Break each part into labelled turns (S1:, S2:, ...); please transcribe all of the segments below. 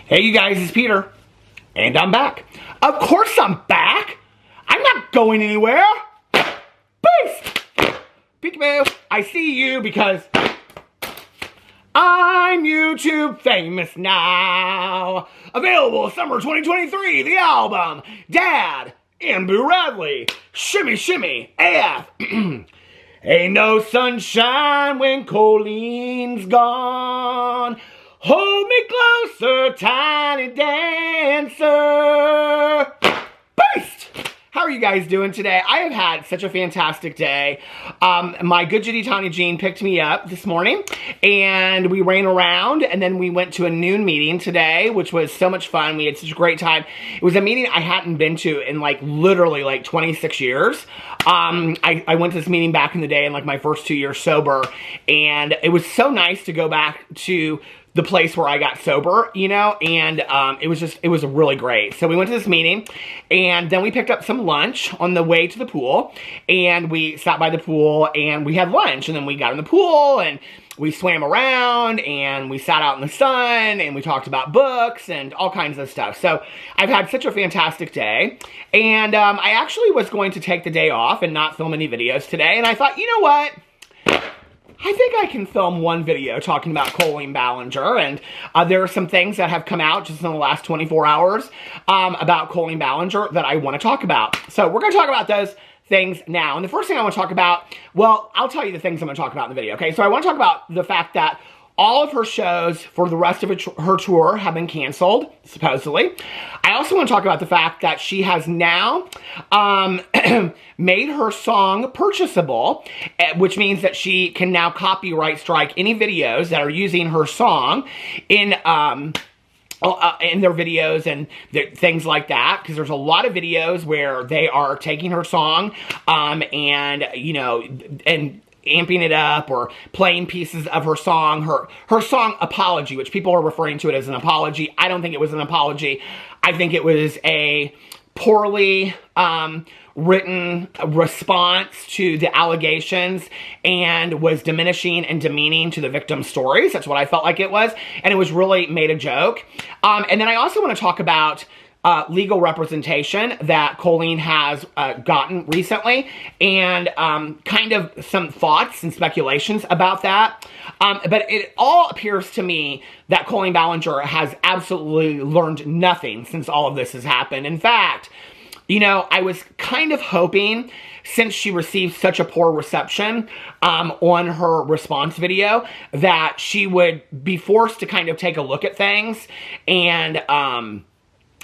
S1: Hey you guys, it's Peter, and I'm back. Of course I'm back! I'm not going anywhere! Peace! Peekaboo, I see you because I'm YouTube famous now. Available summer 2023, the album, Dad and Boo Radley, Shimmy Shimmy AF. Ain't no sunshine when Colleen's gone. Hold me closer, tiny dancer. Beast! How are you guys doing today? I have had such a fantastic day. My good Judy Tanya Jean picked me up this morning and we ran around, and then we went to a noon meeting today, which was so much fun. We had such a great time. It was a meeting I hadn't been to in literally 26 years. I went to this meeting back in the day in my first 2 years sober, and it was so nice to go back to the place where I got sober, you know, and it was really great. So we went to this meeting, and then we picked up some lunch on the way to the pool, and we sat by the pool, and we had lunch, and then we got in the pool, and we swam around, and we sat out in the sun, and we talked about books, and all kinds of stuff. So I've had such a fantastic day, and I actually was going to take the day off and not film any videos today, and I thought, you know what? I think I can film one video talking about Colleen Ballinger, and there are some things that have come out just in the last 24 hours about Colleen Ballinger that I want to talk about. So we're going to talk about those things now. And the first thing I want to talk about, well, I'll tell you the things I'm going to talk about in the video, okay? So I want to talk about the fact that all of her shows for the rest of her tour have been canceled, supposedly. I also want to talk about the fact that she has now made her song purchasable, which means that she can now copyright strike any videos that are using her song in their videos and things like that, because there's a lot of videos where they are taking her song and, you know, and amping it up or playing pieces of her song, her song Apology, which people are referring to it as an apology. I don't think it was an apology. I think it was a poorly written response to the allegations and was diminishing and demeaning to the victim's stories. That's what I felt like it was. And it was really made a joke. And then I also want to talk about legal representation that Colleen has gotten recently, and kind of some thoughts and speculations about that. But it all appears to me that Colleen Ballinger has absolutely learned nothing since all of this has happened. In fact, you know, I was kind of hoping, since she received such a poor reception on her response video, that she would be forced to kind of take a look at things and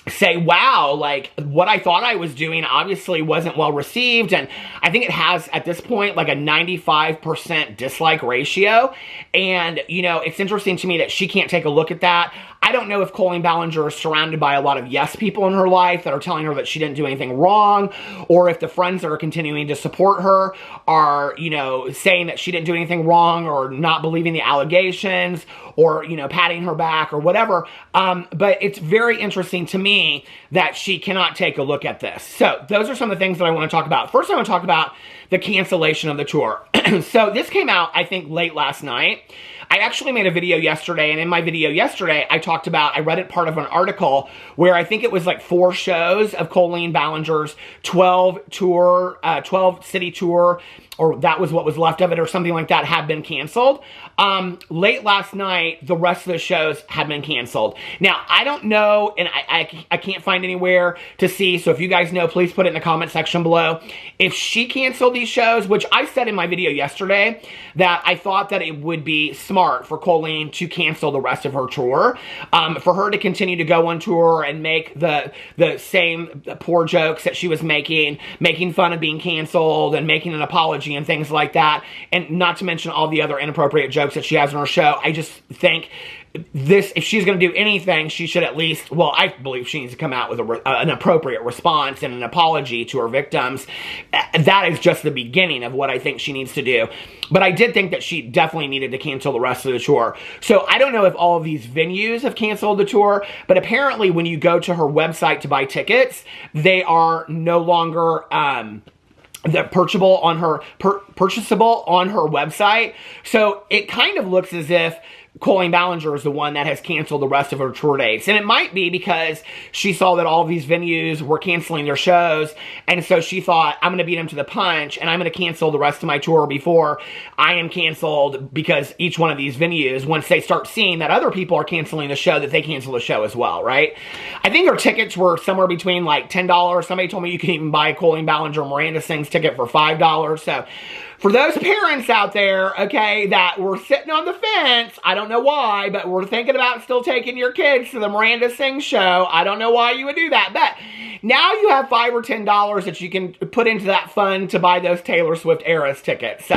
S1: say, wow, like, what I thought I was doing obviously wasn't well received. And I think it has, at this point, like a 95% dislike ratio. And, you know, it's interesting to me that she can't take a look at that. I don't know if Colleen Ballinger is surrounded by a lot of yes people in her life that are telling her that she didn't do anything wrong, or if the friends that are continuing to support her are, you know, saying that she didn't do anything wrong, or not believing the allegations, or, you know, patting her back or whatever. But it's very interesting to me that she cannot take a look at this. So those are some of the things that I want to talk about. First, I want to talk about the cancellation of the tour. So this came out, I think, late last night. I actually made a video yesterday, and in my video yesterday, I read it part of an article where I think it was like 4 shows of Colleen Ballinger's 12 city tour, or that was what was left of it, or something like that, had been canceled. Late last night, the rest of the shows had been canceled. Now, I don't know, and I can't find anywhere to see, so if you guys know, please put it in the comment section below. If she canceled these shows, which I said in my video yesterday, that I thought that it would be smart for Colleen to cancel the rest of her tour, for her to continue to go on tour and make the same poor jokes that she was making fun of being canceled and making an apology and things like that, and not to mention all the other inappropriate jokes that she has on her show. I just think this, if she's going to do anything, she should at least, well, I believe she needs to come out with an appropriate response and an apology to her victims. That is just the beginning of what I think she needs to do. But I did think that she definitely needed to cancel the rest of the tour. So I don't know if all of these venues have canceled the tour, but apparently when you go to her website to buy tickets, they are no longer they're purchasable on her website. So it kind of looks as if Colleen Ballinger is the one that has canceled the rest of her tour dates. And it might be because she saw that all of these venues were canceling their shows, and so she thought, I'm going to beat them to the punch, and I'm going to cancel the rest of my tour before I am canceled, because each one of these venues, once they start seeing that other people are canceling the show, that they cancel the show as well, right? I think her tickets were somewhere between like $10. Somebody told me you can even buy a Colleen Ballinger Miranda Sings ticket for $5. So for those parents out there, okay, that were sitting on the fence, I don't know why, but we're thinking about still taking your kids to the Miranda Sings show. I don't know why you would do that, but now you have $5 or $10 that you can put into that fund to buy those Taylor Swift Eras tickets. So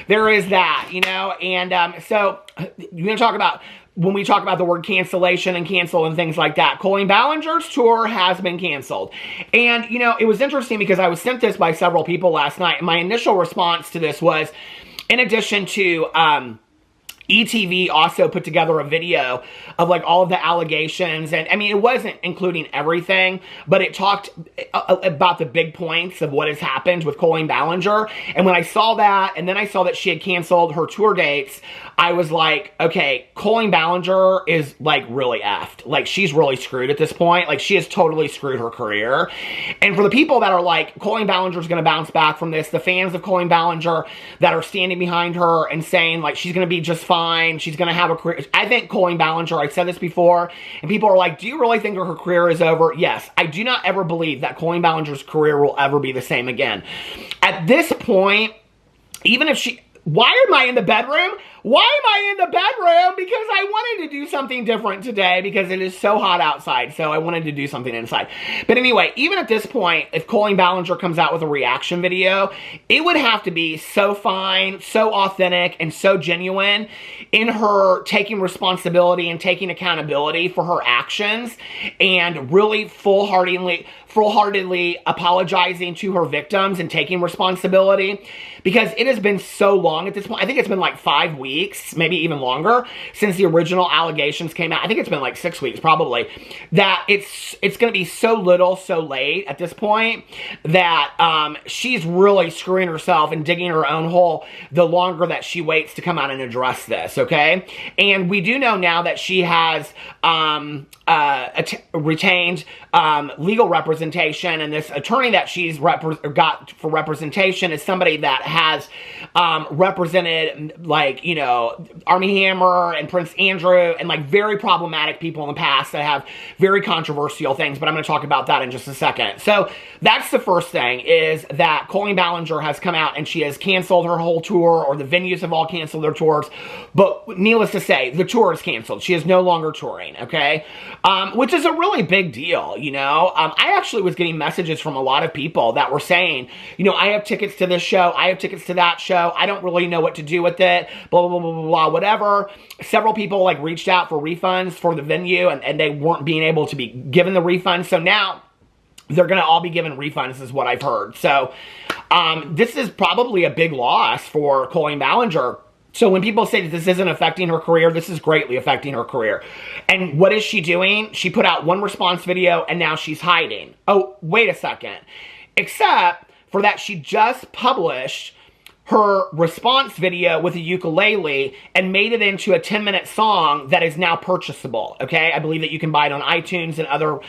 S1: there is that, you know, and so you're going to talk about, when we talk about the word cancellation and cancel and things like that, Colleen Ballinger's tour has been canceled. And, you know, it was interesting because I was sent this by several people last night. And my initial response to this was, in addition to ETV also put together a video of like all of the allegations, and I mean, it wasn't including everything, but it talked about the big points of what has happened with Colleen Ballinger. And when I saw that, and then I saw that she had canceled her tour dates, I was like, okay, Colleen Ballinger is like really effed. Like, she's really screwed at this point. Like, she has totally screwed her career. And for the people that are like, Colleen Ballinger's going to bounce back from this, the fans of Colleen Ballinger that are standing behind her and saying like, she's going to be just fine, she's going to have a career. I think Colleen Ballinger, I said this before, and people are like, do you really think her career is over? Yes. I do not ever believe that Colleen Ballinger's career will ever be the same again. At this point, even if she... Why am I in the bedroom? Why am I in the bedroom? Because I wanted to do something different today because it is so hot outside. So I wanted to do something inside. But anyway, even at this point, if Colleen Ballinger comes out with a reaction video, it would have to be so fine, so authentic, and so genuine in her taking responsibility and taking accountability for her actions, and really full-heartedly apologizing to her victims and taking responsibility, because it has been so long at this point. I think it's been like 5 weeks, maybe even longer, since the original allegations came out. I think it's been like 6 weeks probably, that it's going to be so little, so late at this point, that she's really screwing herself and digging her own hole the longer that she waits to come out and address this, okay? And we do know now that she has retained legal representation, and this attorney that she's got for representation is somebody that has represented, like, you know, Armie Hammer and Prince Andrew and like very problematic people in the past that have very controversial things, but I'm going to talk about that in just a second. So that's the first thing, is that Colleen Ballinger has come out and she has canceled her whole tour, or the venues have all canceled their tours, but needless to say, the tour is canceled. She is no longer touring, okay? Which is a really big deal, you know? I actually was getting messages from a lot of people that were saying, you know, I have tickets to this show, I have tickets to that show, I don't really know what to do with it, blah, blah, blah, blah, blah, whatever. Several people like reached out for refunds for the venue, and they weren't being able to be given the refunds, so now they're going to all be given refunds, is what I've heard. So this is probably a big loss for Colleen Ballinger. So when people say that this isn't affecting her career, this is greatly affecting her career. And what is she doing? She put out one response video, and now she's hiding. Oh, wait a second. Except for that, she just published her response video with a ukulele and made it into a 10-minute song that is now purchasable, okay? I believe that you can buy it on iTunes and other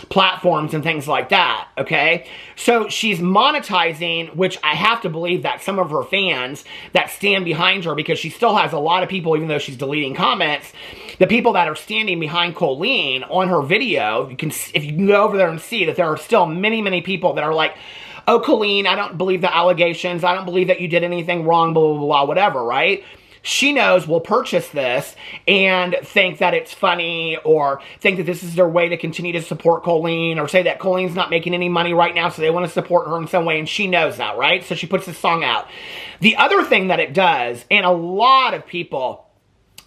S1: platforms and things like that, okay? So she's monetizing, which I have to believe that some of her fans that stand behind her, because she still has a lot of people, even though she's deleting comments, the people that are standing behind Colleen on her video, you can, if you can go over there and see that there are still many, many people that are like, oh, Colleen, I don't believe the allegations, I don't believe that you did anything wrong, blah, blah, blah, whatever, right? She knows will purchase this and think that it's funny, or think that this is their way to continue to support Colleen, or say that Colleen's not making any money right now, so they want to support her in some way, and she knows that, right? So she puts this song out. The other thing that it does, and a lot of people,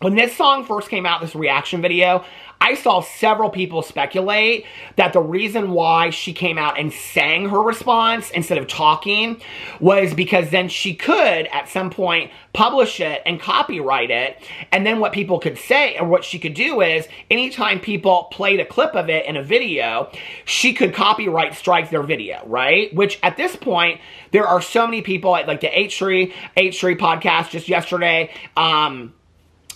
S1: when this song first came out, this reaction video, I saw several people speculate that the reason why she came out and sang her response instead of talking was because then she could, at some point, publish it and copyright it. And then what people could say, or what she could do, is anytime people played a clip of it in a video, she could copyright strike their video, right? Which at this point, there are so many people, like the H3 podcast just yesterday,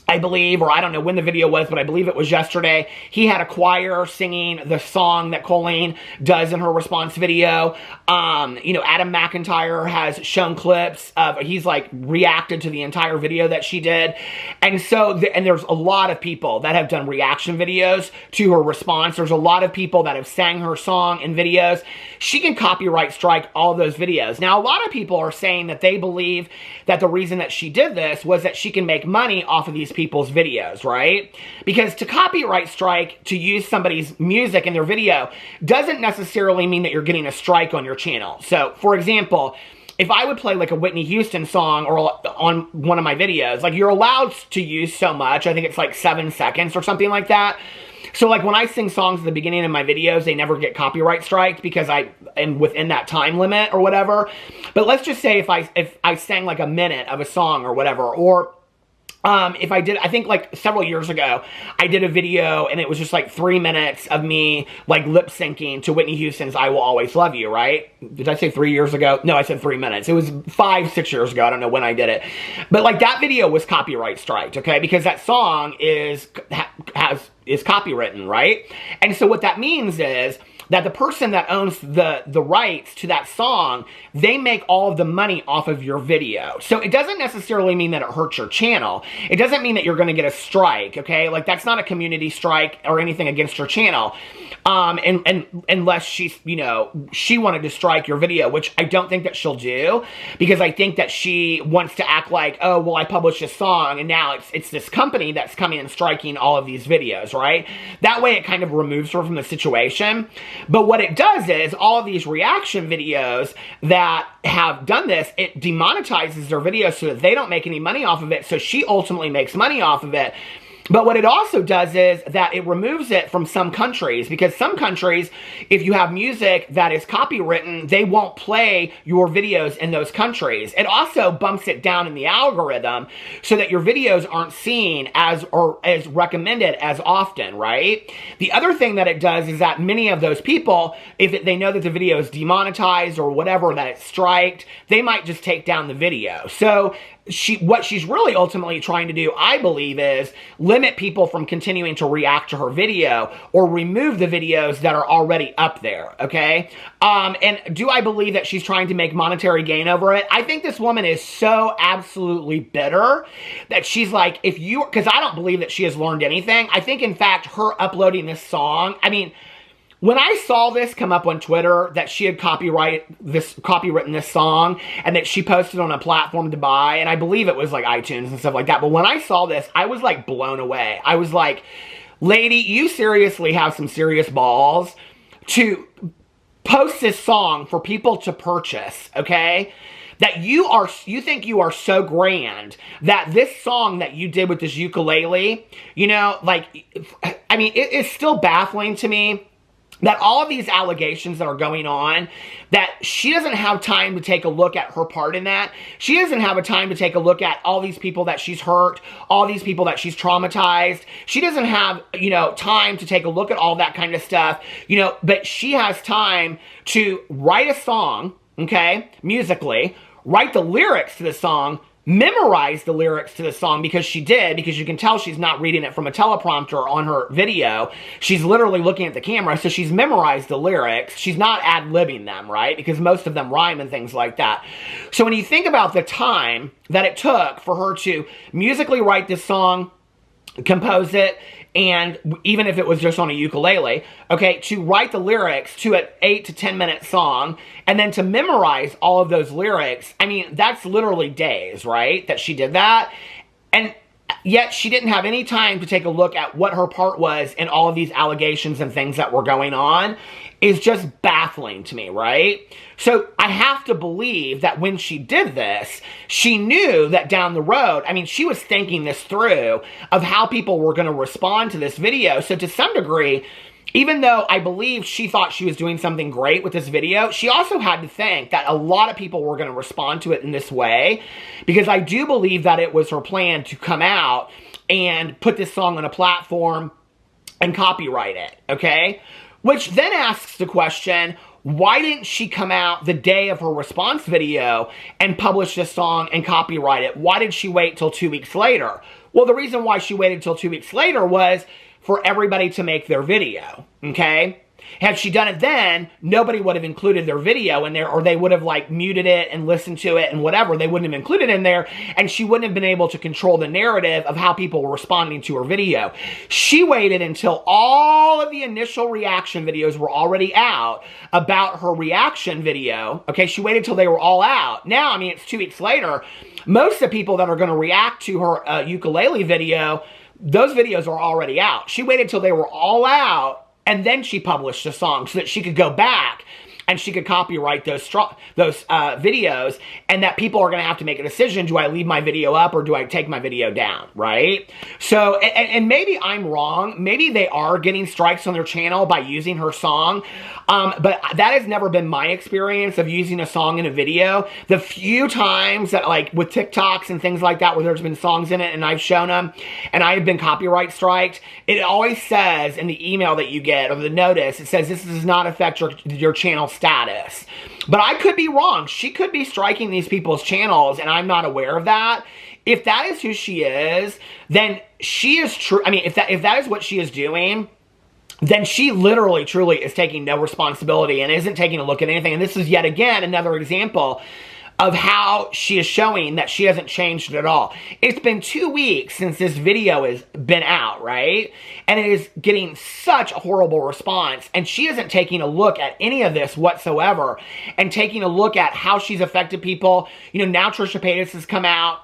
S1: I believe, or I don't know when the video was, but I believe it was yesterday. He had a choir singing the song that Colleen does in her response video. You know, Adam McIntyre has shown clips of, he's like reacted to the entire video that she did. And so, and there's a lot of people that have done reaction videos to her response. There's a lot of people that have sang her song in videos. She can copyright strike all those videos. Now, a lot of people are saying that they believe that the reason that she did this was that she can make money off of these people's videos, right? Because to copyright strike, to use somebody's music in their video, doesn't necessarily mean that you're getting a strike on your channel. So, for example, if I would play like a Whitney Houston song or on one of my videos, like you're allowed to use so much, I think it's like 7 seconds or something like that. So like when I sing songs at the beginning of my videos, they never get copyright striked because I am within that time limit or whatever. But let's just say if I sang like a minute of a song or whatever, or if I did, I think like several years ago, I did a video and it was just like 3 minutes of me like lip syncing to Whitney Houston's I Will Always Love You, right? Did I say 3 years ago? No, I said 3 minutes. It was 5, 6 years ago. I don't know when I did it. But like that video was copyright striked, okay? Because that song is copywritten, right? And so what that means is that the person that owns the rights to that song, they make all of the money off of your video. So it doesn't necessarily mean that it hurts your channel. It doesn't mean that you're going to get a strike, okay? Like that's not a community strike or anything against your channel. And unless she's, you know, she wanted to strike your video, which I don't think that she'll do, because I think that she wants to act like, oh, well, I published this song and now it's this company that's coming and striking all of these videos, right? That way it kind of removes her from the situation. But what it does is all of these reaction videos that have done this, it demonetizes their videos so that they don't make any money off of it. So she ultimately makes money off of it. But what it also does is that it removes it from some countries, because some countries, if you have music that is copywritten, they won't play your videos in those countries. It also bumps it down in the algorithm so that your videos aren't seen as recommended as often, right? The other thing that it does is that many of those people, if they know that the video is demonetized or whatever, that it's striked, they might just take down the video. So what she's really ultimately trying to do, I believe, is limit people from continuing to react to her video or remove the videos that are already up there, okay? And do I believe that she's trying to make monetary gain over it? I think this woman is so absolutely bitter that she's like, because I don't believe that she has learned anything. I think, in fact, her uploading this song, I mean, when I saw this come up on Twitter, that she had copywritten this song, and that she posted on a platform to buy, and I believe it was like iTunes and stuff like that, but when I saw this, I was like blown away. I was like, lady, you seriously have some serious balls to post this song for people to purchase, okay? That you think you are so grand that this song that you did with this ukulele, you know, like, I mean, it is still baffling to me that all of these allegations that are going on, that she doesn't have time to take a look at her part in that. She doesn't have a time to take a look at all these people that she's hurt, all these people that she's traumatized. She doesn't have, you know, time to take a look at all that kind of stuff, you know, but she has time to write a song, okay, musically, write the lyrics to the song, memorize the lyrics to the song, because you can tell she's not reading it from a teleprompter on her video. She's literally looking at the camera, so she's memorized the lyrics. She's not ad-libbing them, right? Because most of them rhyme and things like that. So when you think about the time that it took for her to musically write this song, compose it, and even if it was just on a ukulele, okay, to write the lyrics to an 8 to 10 minute song, and then to memorize all of those lyrics, I mean, that's literally days, right, that she did that. And yet she didn't have any time to take a look at what her part was in all of these allegations and things that were going on. Is just baffling to me, right? So I have to believe that when she did this, she knew that down the road, I mean, she was thinking this through of how people were going to respond to this video. So to some degree, even though I believe she thought she was doing something great with this video, she also had to think that a lot of people were going to respond to it in this way, because I do believe that it was her plan to come out and put this song on a platform and copyright it, okay? Which then asks the question, why didn't she come out the day of her response video and publish this song and copyright it? Why did she wait till 2 weeks later? Well, the reason why she waited till 2 weeks later was for everybody to make their video, okay? Had she done it then, nobody would have included their video in there, or they would have like muted it and listened to it and whatever. They wouldn't have included it in there, and she wouldn't have been able to control the narrative of how people were responding to her video. She waited until all of the initial reaction videos were already out about her reaction video. Okay, she waited till they were all out. Now, I mean, it's 2 weeks later. Most of the people that are going to react to her ukulele video, those videos are already out. She waited till they were all out, and then she published the song so that she could go back and she could copyright those videos, and that people are going to have to make a decision. Do I leave my video up or do I take my video down, right? So, and maybe I'm wrong. Maybe they are getting strikes on their channel by using her song, but that has never been my experience of using a song in a video. The few times that, like with TikToks and things like that, where there's been songs in it and I've shown them and I have been copyright striked, it always says in the email that you get, or the notice, it says this does not affect your channel status. But I could be wrong. She could be striking these people's channels and I'm not aware of that. If that is who she is, then she is true. I mean, if that is what she is doing, then she literally, truly is taking no responsibility and isn't taking a look at anything. And this is yet again another example of how she is showing that she hasn't changed at all. It's been 2 weeks since this video has been out, right? And it is getting such a horrible response, and she isn't taking a look at any of this whatsoever and taking a look at how she's affected people. You know, now Trisha Paytas has come out,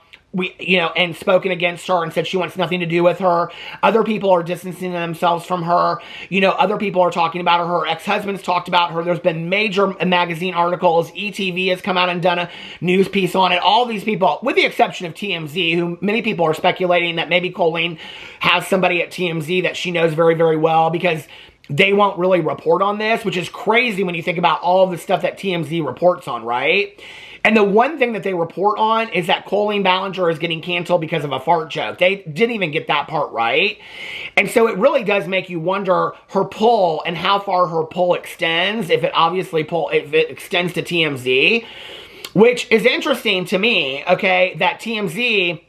S1: and spoken against her and said she wants nothing to do with her. Other people are distancing themselves from her. You know, other people are talking about her. Her ex-husband's talked about her. There's been major magazine articles. ETV has come out and done a news piece on it. All these people, with the exception of TMZ, who many people are speculating that maybe Colleen has somebody at TMZ that she knows very, very well, because they won't really report on this, which is crazy when you think about all of the stuff that TMZ reports on, right? And the one thing that they report on is that Colleen Ballinger is getting canceled because of a fart joke. They didn't even get that part right. And so it really does make you wonder her pull and how far her pull extends, if it extends to TMZ, which is interesting to me, okay, that TMZ,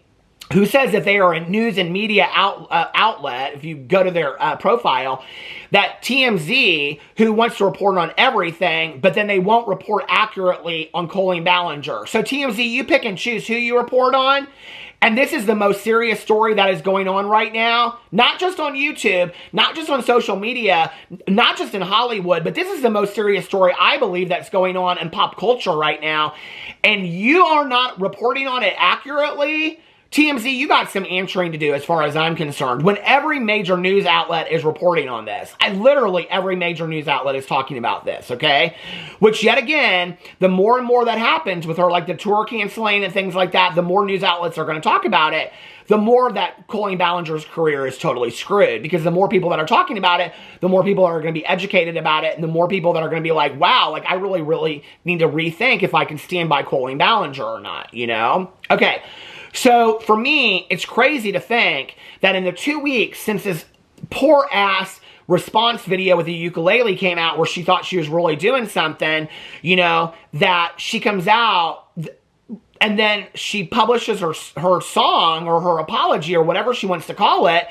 S1: who says that they are a news and media outlet, if you go to their profile, that TMZ, who wants to report on everything, but then they won't report accurately on Colleen Ballinger. So TMZ, you pick and choose who you report on, and this is the most serious story that is going on right now, not just on YouTube, not just on social media, not just in Hollywood, but this is the most serious story, I believe, that's going on in pop culture right now, and you are not reporting on it accurately. TMZ, you got some answering to do as far as I'm concerned. When every major news outlet is reporting on this, literally every major news outlet is talking about this, okay? Which, yet again, the more and more that happens with her, like the tour canceling and things like that, the more news outlets are going to talk about it, the more that Colleen Ballinger's career is totally screwed. Because the more people that are talking about it, the more people are going to be educated about it, and the more people that are going to be like, wow, like I really, really need to rethink if I can stand by Colleen Ballinger or not, you know? Okay. So, for me, it's crazy to think that in the 2 weeks since this poor ass response video with the ukulele came out where she thought she was really doing something, you know, that she comes out and then she publishes her song or her apology or whatever she wants to call it,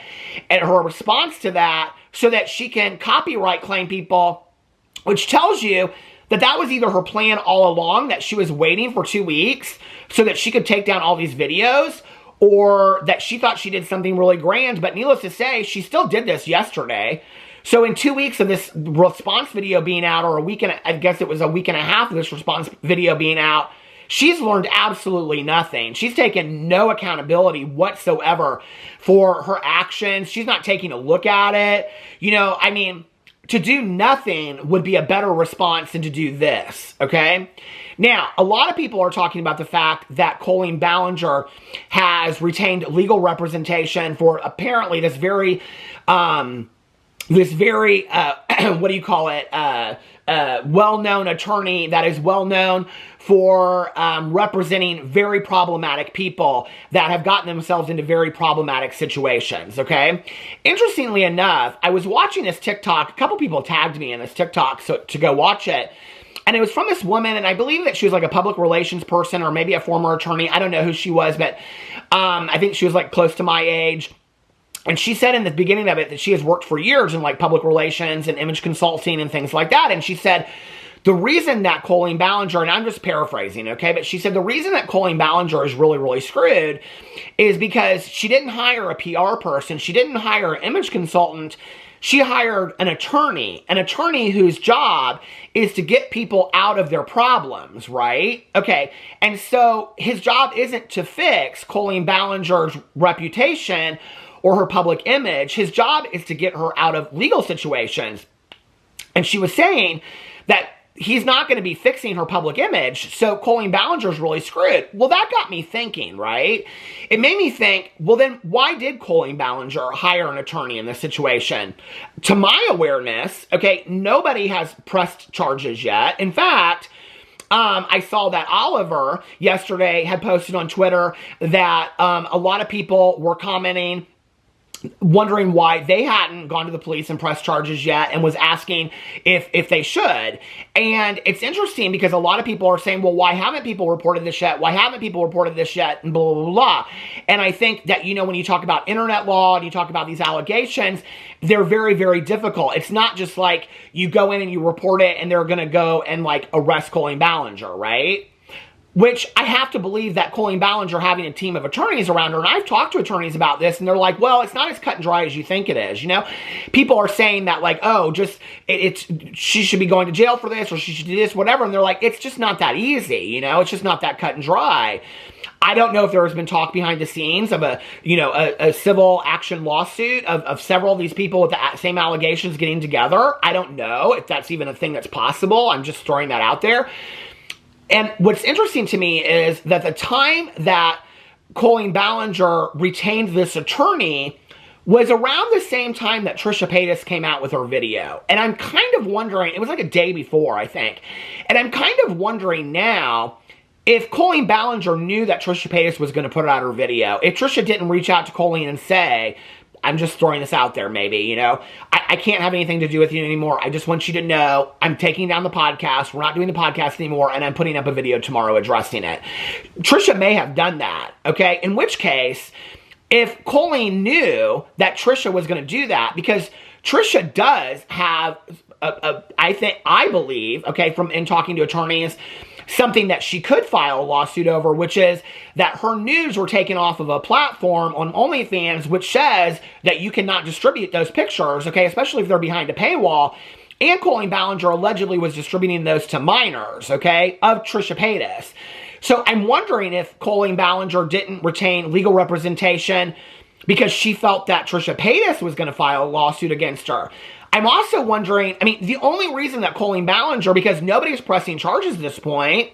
S1: and her response to that, so that she can copyright claim people, which tells you that that was either her plan all along, that she was waiting for 2 weeks so that she could take down all these videos, or that she thought she did something really grand. But needless to say, she still did this yesterday. So in 2 weeks of this response video being out, or I guess it was a week and a half of this response video being out, she's learned absolutely nothing. She's taken no accountability whatsoever for her actions. She's not taking a look at it. You know, I mean, to do nothing would be a better response than to do this, okay? Now, a lot of people are talking about the fact that Colleen Ballinger has retained legal representation for apparently this very, what do you call it, well-known attorney that is well-known for representing very problematic people that have gotten themselves into very problematic situations, okay? Interestingly enough, I was watching this TikTok. A couple people tagged me in this TikTok to go watch it, And it was from this woman, and I believe that she was like a public relations person or maybe a former attorney. I don't know who she was, but I think she was like close to my age. And she said in the beginning of it that she has worked for years in like public relations and image consulting and things like that. And she said the reason that Colleen Ballinger, and I'm just paraphrasing, okay, but she said the reason that Colleen Ballinger is really, really screwed is because she didn't hire a PR person. She didn't hire an image consultant. She hired an attorney whose job is to get people out of their problems, right? Okay, and so his job isn't to fix Colleen Ballinger's reputation or her public image. His job is to get her out of legal situations. And she was saying that he's not going to be fixing her public image, so Colleen Ballinger's really screwed. Well, that got me thinking, right? It made me think, well then, why did Colleen Ballinger hire an attorney in this situation? To my awareness, okay, nobody has pressed charges yet. In fact, I saw that Oliver yesterday had posted on Twitter that a lot of people were commenting, wondering why they hadn't gone to the police and pressed charges yet, and was asking if they should. And it's interesting because a lot of people are saying, well, why haven't people reported this yet? Why haven't people reported this yet? And blah, blah, blah, blah. And I think that, you know, when you talk about internet law and you talk about these allegations, they're very, very difficult. It's not just like you go in and you report it and they're going to go and like arrest Colleen Ballinger, right? Which I have to believe that Colleen Ballinger having a team of attorneys around her, and I've talked to attorneys about this, and they're like, well, it's not as cut and dry as you think it is, you know? People are saying that like, oh, just, she should be going to jail for this, or she should do this, whatever, and they're like, it's just not that easy, you know? It's just not that cut and dry. I don't know if there has been talk behind the scenes of a civil action lawsuit of several of these people with the same allegations getting together. I don't know if that's even a thing that's possible. I'm just throwing that out there. And what's interesting to me is that the time that Colleen Ballinger retained this attorney was around the same time that Trisha Paytas came out with her video. And I'm kind of wondering, it was like a day before, I think. And I'm kind of wondering now if Colleen Ballinger knew that Trisha Paytas was going to put out her video. If Trisha didn't reach out to Colleen and say, I'm just throwing this out there, maybe, you know, I can't have anything to do with you anymore. I just want you to know I'm taking down the podcast. We're not doing the podcast anymore, and I'm putting up a video tomorrow addressing it. Trisha may have done that, okay? In which case, if Colleen knew that Trisha was going to do that, because Trisha does have, I believe, okay, from in talking to attorneys, something that she could file a lawsuit over, which is that her nudes were taken off of a platform on OnlyFans, which says that you cannot distribute those pictures, okay, especially if they're behind a paywall. And Colleen Ballinger allegedly was distributing those to minors, okay, of Trisha Paytas. So I'm wondering if Colleen Ballinger didn't retain legal representation because she felt that Trisha Paytas was going to file a lawsuit against her. I'm also wondering, I mean, the only reason that Colleen Ballinger, because nobody's pressing charges at this point,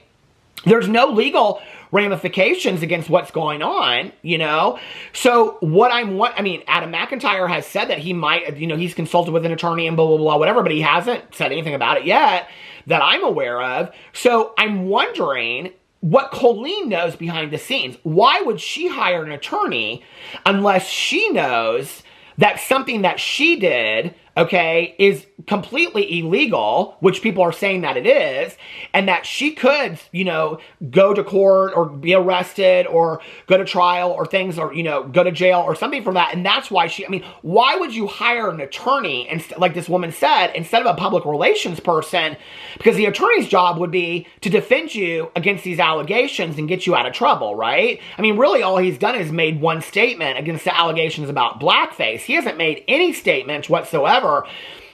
S1: there's no legal ramifications against what's going on, you know? So I mean, Adam McIntyre has said that he might, you know, he's consulted with an attorney and blah, blah, blah, whatever, but he hasn't said anything about it yet that I'm aware of. So I'm wondering what Colleen knows behind the scenes. Why would she hire an attorney unless she knows that something that she did, okay, is completely illegal, which people are saying that it is, and that she could, you know, go to court or be arrested or go to trial or things, or, you know, go to jail or something from that. And that's why I mean, why would you hire an attorney, and like this woman said, instead of a public relations person? Because the attorney's job would be to defend you against these allegations and get you out of trouble, right? I mean, really all he's done is made one statement against the allegations about blackface. He hasn't made any statements whatsoever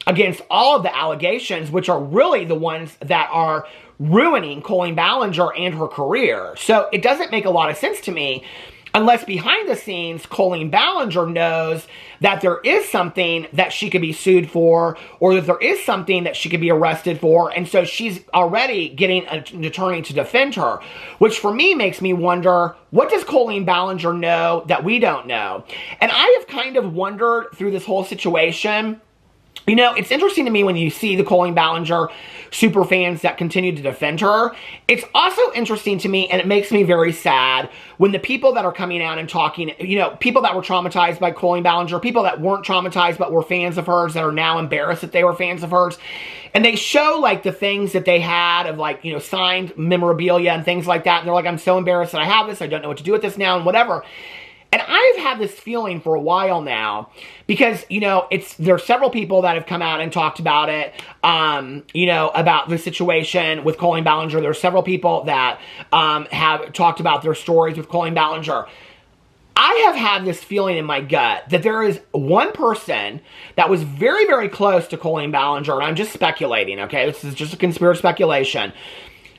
S1: against all of the allegations, which are really the ones that are ruining Colleen Ballinger and her career. So it doesn't make a lot of sense to me unless behind the scenes Colleen Ballinger knows that there is something that she could be sued for, or that there is something that she could be arrested for, and so she's already getting an attorney to defend her, which for me makes me wonder, what does Colleen Ballinger know that we don't know? And I have kind of wondered through this whole situation, You know, it's interesting to me when you see the Colleen Ballinger super fans that continue to defend her. It's also interesting to me, and it makes me very sad, when the people that are coming out and talking, you know, people that were traumatized by Colleen Ballinger, people that weren't traumatized but were fans of hers that are now embarrassed that they were fans of hers, and they show, like, the things that they had of, like, you know, signed memorabilia and things like that, and they're like, I'm so embarrassed that I have this, I don't know what to do with this now, and whatever. And I've had this feeling for a while now because, you know, there's several people that have come out and talked about it, you know, about the situation with Colleen Ballinger. There's several people that have talked about their stories with Colleen Ballinger. I have had this feeling in my gut that there is one person that was very, very close to Colleen Ballinger, and I'm just speculating, okay? This is just a conspiracy speculation.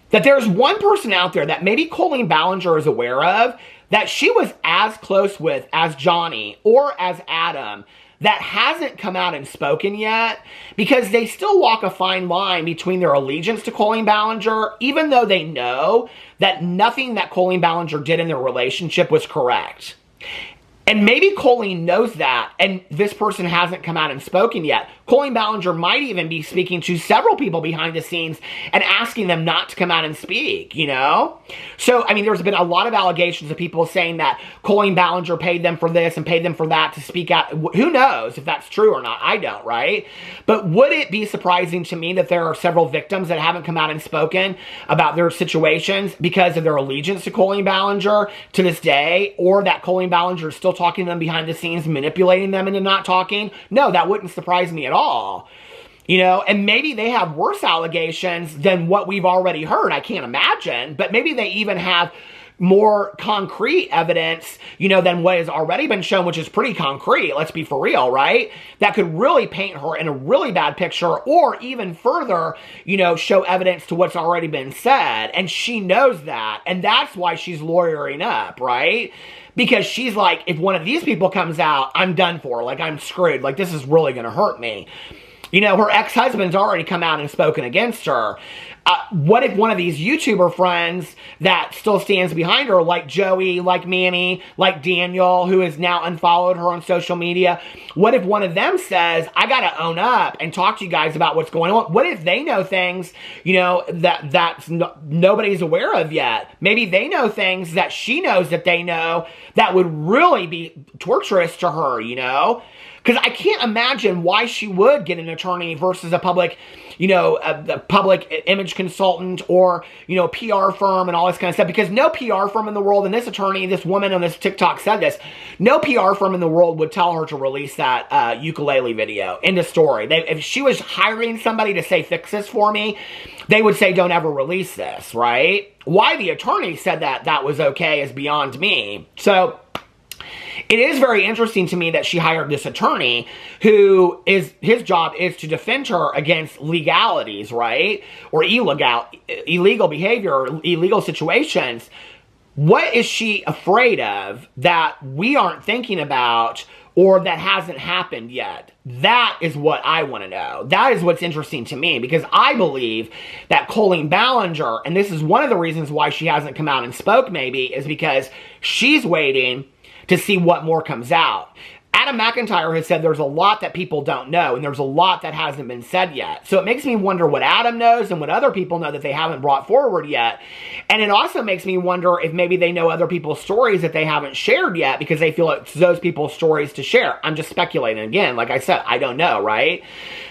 S1: That there's one person out there that maybe Colleen Ballinger is aware of that she was as close with as Johnny or as Adam that hasn't come out and spoken yet because they still walk a fine line between their allegiance to Colleen Ballinger, even though they know that nothing that Colleen Ballinger did in their relationship was correct. And maybe Colleen knows that, and this person hasn't come out and spoken yet. Colleen Ballinger might even be speaking to several people behind the scenes and asking them not to come out and speak, you know? So, I mean, there's been a lot of allegations of people saying that Colleen Ballinger paid them for this and paid them for that to speak out. Who knows if that's true or not? I don't, right? But would it be surprising to me that there are several victims that haven't come out and spoken about their situations because of their allegiance to Colleen Ballinger to this day, or that Colleen Ballinger is still talking to them behind the scenes, manipulating them into not talking? No, that wouldn't surprise me at all. You know, and maybe they have worse allegations than what we've already heard. I can't imagine, but maybe they even have more concrete evidence, you know, than what has already been shown, which is pretty concrete, let's be for real, right? That could really paint her in a really bad picture, or even further, you know, show evidence to what's already been said, and she knows that, and that's why she's lawyering up, right? Because she's like, if one of these people comes out, I'm done for, like, I'm screwed, like, this is really gonna hurt me. You know, her ex-husband's already come out and spoken against her. What if one of these YouTuber friends that still stands behind her, like Joey, like Manny, like Daniel, who has now unfollowed her on social media, what if one of them says, I gotta own up and talk to you guys about what's going on? What if they know things, you know, that nobody's aware of yet? Maybe they know things that she knows that they know that would really be torturous to her, you know? Because I can't imagine why she would get an attorney versus a public, you know, a public image consultant or, you know, PR firm and all this kind of stuff. Because no PR firm in the world, and this attorney, this woman on this TikTok said this, no PR firm in the world would tell her to release that ukulele video. End of story. If she was hiring somebody to say, fix this for me, they would say, don't ever release this, right? Why the attorney said that was okay is beyond me. So it is very interesting to me that she hired this attorney who his job is to defend her against legalities, right? Or illegal behavior, or illegal situations. What is she afraid of that we aren't thinking about or that hasn't happened yet? That is what I want to know. That is what's interesting to me, because I believe that Colleen Ballinger, and this is one of the reasons why she hasn't come out and spoke maybe, is because she's waiting to see what more comes out. Adam McIntyre has said there's a lot that people don't know, and there's a lot that hasn't been said yet. So it makes me wonder what Adam knows and what other people know that they haven't brought forward yet. And it also makes me wonder if maybe they know other people's stories that they haven't shared yet because they feel it's those people's stories to share. I'm just speculating. Again, like I said, I don't know, right?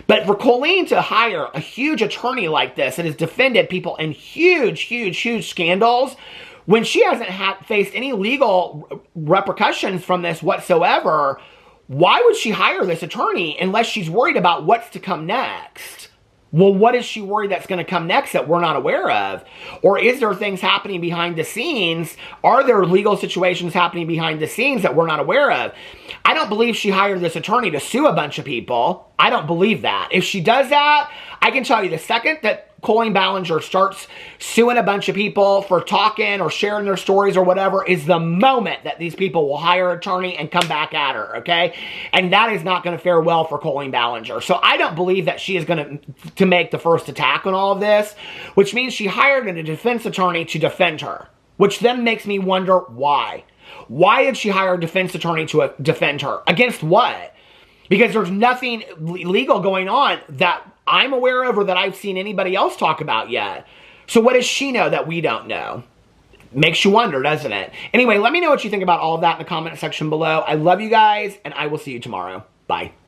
S1: But for Colleen to hire a huge attorney like this that has defended people in huge, huge, huge scandals, when she hasn't faced any legal repercussions from this whatsoever, why would she hire this attorney unless she's worried about what's to come next? Well, what is she worried that's going to come next that we're not aware of? Or is there things happening behind the scenes? Are there legal situations happening behind the scenes that we're not aware of? I don't believe she hired this attorney to sue a bunch of people. I don't believe that. If she does that, I can tell you the second that Colleen Ballinger starts suing a bunch of people for talking or sharing their stories or whatever is the moment that these people will hire an attorney and come back at her, okay? And that is not going to fare well for Colleen Ballinger. So I don't believe that she is going to make the first attack on all of this, which means she hired a defense attorney to defend her, which then makes me wonder why. Why did she hire a defense attorney to defend her? Against what? Because there's nothing legal going on that I'm aware of or that I've seen anybody else talk about yet. So what does she know that we don't know? Makes you wonder, doesn't it? Anyway, let me know what you think about all of that in the comment section below. I love you guys, and I will see you tomorrow. Bye.